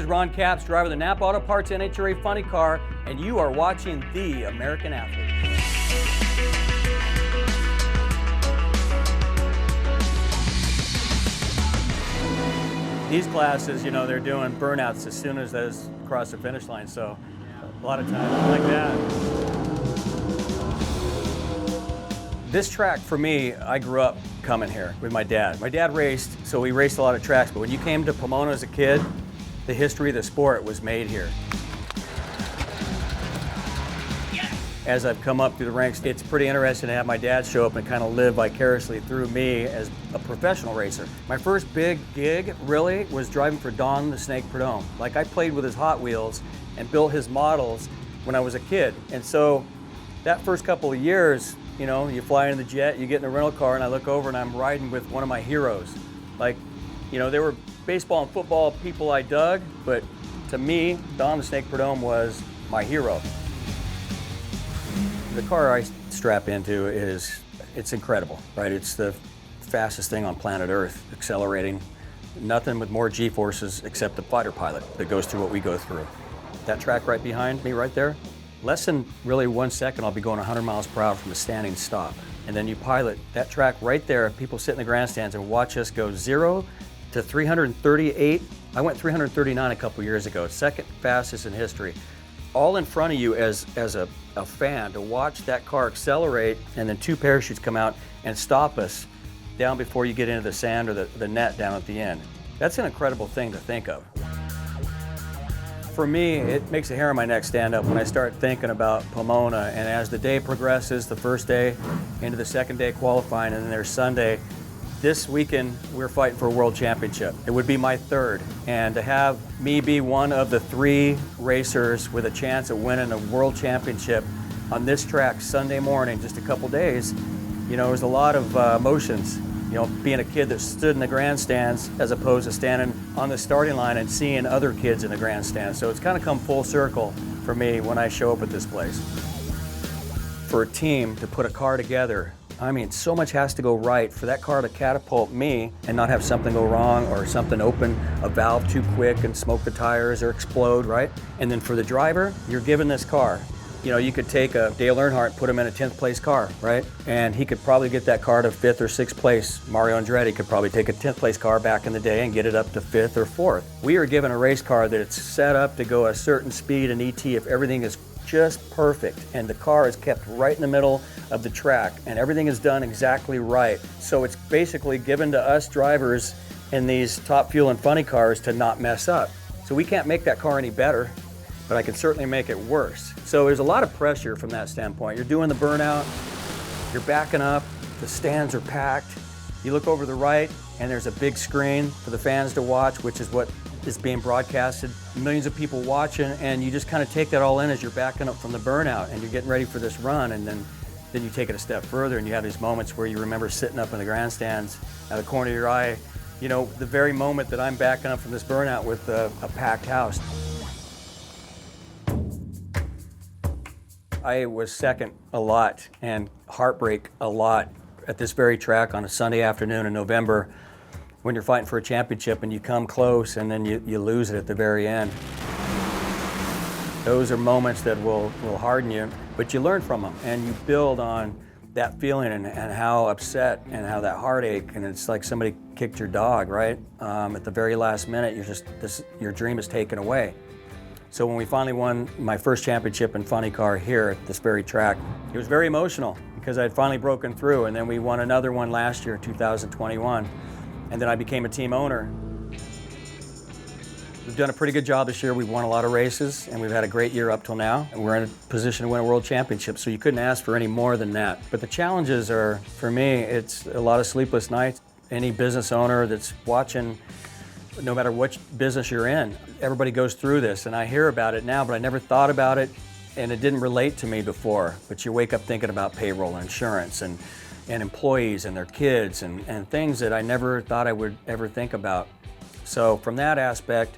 Ron Capps, driver of the Napa Auto Parts NHRA Funny Car, and you are watching The American Athlete. These classes, you know, they're doing burnouts as soon as those cross the finish line, so a lot of times like that. This track, for me, I grew up coming here with my dad. My dad raced, so we raced a lot of tracks, but when you came to Pomona as a kid, the history of the sport was made here. As I've come up through the ranks, it's pretty interesting to have my dad show up and kind of live vicariously through me as a professional racer. My first big gig, really, was driving for Don the Snake Prudhomme. Like, I played with his Hot Wheels and built his models when I was a kid. And so that first couple of years, you know, you fly in the jet, you get in a rental car, and I look over and I'm riding with one of my heroes. Like, you know, there were baseball and football people I dug, but to me, Don the Snake Prudhomme was my hero. The car I strap into it's incredible, right? It's the fastest thing on planet Earth, accelerating. Nothing with more G-forces except the fighter pilot that goes through what we go through. That track right behind me right there, less than really 1 second, I'll be going 100 miles per hour from a standing stop. And then you pilot that track right there, people sit in the grandstands and watch us go 0 to 338. I went 339 a couple years ago, second fastest in history. All in front of you as a fan to watch that car accelerate, and then 2 parachutes come out and stop us down before you get into the sand or the net down at the end. That's an incredible thing to think of. For me, it makes the hair on my neck stand up when I start thinking about Pomona, and as the day progresses, the first day into the second day qualifying, and then there's Sunday. This weekend, we're fighting for a world championship. It would be my third, and to have me be one of the 3 racers with a chance of winning a world championship on this track Sunday morning, just a couple days, you know, there's a lot of emotions. You know, being a kid that stood in the grandstands as opposed to standing on the starting line and seeing other kids in the grandstands. So it's kind of come full circle for me when I show up at this place. For a team to put a car together, I mean, so much has to go right for that car to catapult me and not have something go wrong or something open a valve too quick and smoke the tires or explode, right? And then for the driver, you're given this car. You know, you could take a Dale Earnhardt, put him in a 10th place car, right? And he could probably get that car to 5th or 6th place. Mario Andretti could probably take a 10th place car back in the day and get it up to 5th or 4th. We are given a race car that it's set up to go a certain speed in ET if everything is just perfect, and the car is kept right in the middle of the track, and everything is done exactly right. So it's basically given to us drivers in these Top Fuel and Funny cars to not mess up. So we can't make that car any better, but I can certainly make it worse. So there's a lot of pressure from that standpoint. You're doing the burnout, you're backing up, the stands are packed. You look over the right, and there's a big screen for the fans to watch, which is what is being broadcasted. Millions of people watching, and you just kind of take that all in as you're backing up from the burnout, and you're getting ready for this run, and then you take it a step further, and you have these moments where you remember sitting up in the grandstands out of the corner of your eye, you know, the very moment that I'm backing up from this burnout with a packed house. I was second a lot and heartbreak a lot at this very track on a Sunday afternoon in November when you're fighting for a championship and you come close and then you lose it at the very end. Those are moments that will harden you, but you learn from them and you build on that feeling and how upset and how that heartache, and it's like somebody kicked your dog, right? At the very last minute, your dream is taken away. So when we finally won my first championship in Funny Car here at this very track, it was very emotional because I had finally broken through, and then we won another one last year, 2021, and then I became a team owner. We've done a pretty good job this year. We've won a lot of races, and we've had a great year up till now, and we're in a position to win a world championship, so you couldn't ask for any more than that. But the challenges are, for me, it's a lot of sleepless nights. Any business owner that's watching, no matter which business you're in, everybody goes through this, and I hear about it now, but I never thought about it, and it didn't relate to me before. But you wake up thinking about payroll and insurance and employees and their kids and things that I never thought I would ever think about. So from that aspect,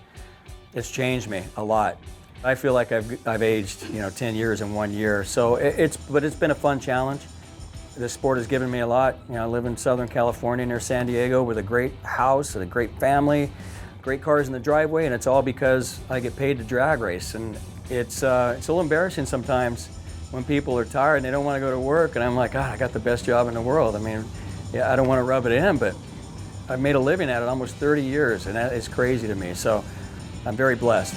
it's changed me a lot. I feel like I've aged, 10 years in 1 year. So it's been a fun challenge. This sport has given me a lot. I live in Southern California near San Diego with a great house and a great family, great cars in the driveway, and it's all because I get paid to drag race. And it's a little embarrassing sometimes when people are tired and they don't want to go to work, and I'm like, God, I got the best job in the world. I mean, yeah, I don't want to rub it in, but I've made a living at it almost 30 years, and that is crazy to me. So I'm very blessed.